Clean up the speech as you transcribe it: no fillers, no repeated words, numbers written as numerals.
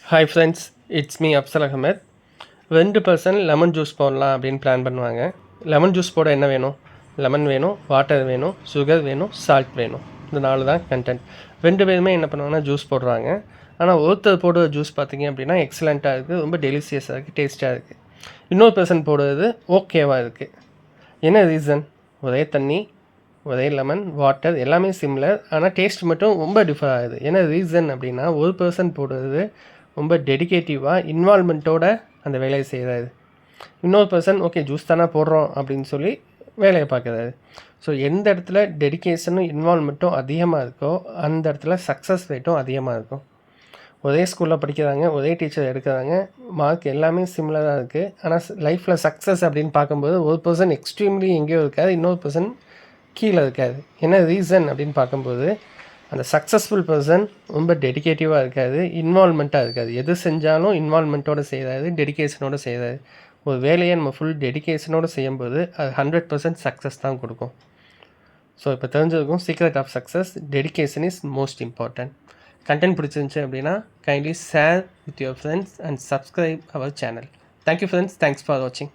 Hi friends, it's me Afsal Ahmed. 2% lemon juice போடலாம் அப்படின்னு plan பண்ணுவாங்க. லெமன் ஜூஸ் போட என்ன வேணும்? லெமன் வேணும், வாட்டர் வேணும், சுகர் வேணும், சால்ட் வேணும். இந்த 4 தான் கண்டென்ட். 2 பேருமே என்ன பண்ணுவாங்கன்னா ஜூஸ் போடுறாங்க. ஆனால் ஒருத்தர் போடுற ஜூஸ் பார்த்திங்க அப்படின்னா எக்ஸலண்ட்டாக இருக்குது, ரொம்ப டெலிஷியஸாக இருக்குது, டேஸ்ட்டாக இருக்குது. இன்னொரு பர்சன் போடுறது ஓகேவாக இருக்குது. என்ன ரீசன்? ஒரே தண்ணி, ஒரே லெமன், வாட்டர் எல்லாமே சிம்லர், ஆனால் டேஸ்ட் மட்டும் ரொம்ப டிஃபர் ஆகுது. என்ன ரீசன் அப்படின்னா, ஒரு பர்சன் போடுறது ரொம்ப டெடிகேட்டிவாக இன்வால்மெண்ட்டோட அந்த வேலையை செய்கிறாரு. இன்னொரு பர்சன் ஓகே ஜூஸ் தானே போடுறோம் அப்படின்னு சொல்லி வேலையை பார்க்குறாரு. ஸோ எந்த இடத்துல டெடிகேஷனும் இன்வால்மெண்ட்டும் அதிகமாக இருக்கோ அந்த இடத்துல சக்ஸஸ் ரேட்டும் அதிகமாக இருக்கும். ஒரே ஸ்கூலில் படிக்கிறாங்க, ஒரே டீச்சர் எடுக்கிறாங்க, மார்க் எல்லாமே சிமிலராக இருக்குது. ஆனால் லைஃப்பில் சக்ஸஸ் அப்படின்னு பார்க்கும்போது ஒரு பர்சன் எக்ஸ்ட்ரீம்லி எங்கேயோ இருக்காது, இன்னொரு பர்சன் கீழே இருக்காது. என்ன ரீசன் அப்படின்னு பார்க்கும்போது அந்த சக்ஸஸ்ஃபுல் பர்சன் ரொம்ப டெடிகேட்டிவாக இருக்காது, இன்வால்மெண்ட்டாக இருக்காது. எது செஞ்சாலும் இன்வால்மெண்ட்டோடு செய்கிறாரு, டெடிகேஷனோடு செய்கிறாரு. ஒரு வேலையை நம்ம ஃபுல் டெடிகேஷனோடு செய்யும்போது அது 100% சக்ஸஸ் தான் கொடுக்கும். ஸோ இப்போ தெரிஞ்சிருக்கும் secret of success, dedication is most important. Content பிடிச்சிருந்துச்சு அப்படின்னா kindly share with your friends and subscribe our channel. Thank you friends, thanks for வாட்சிங்.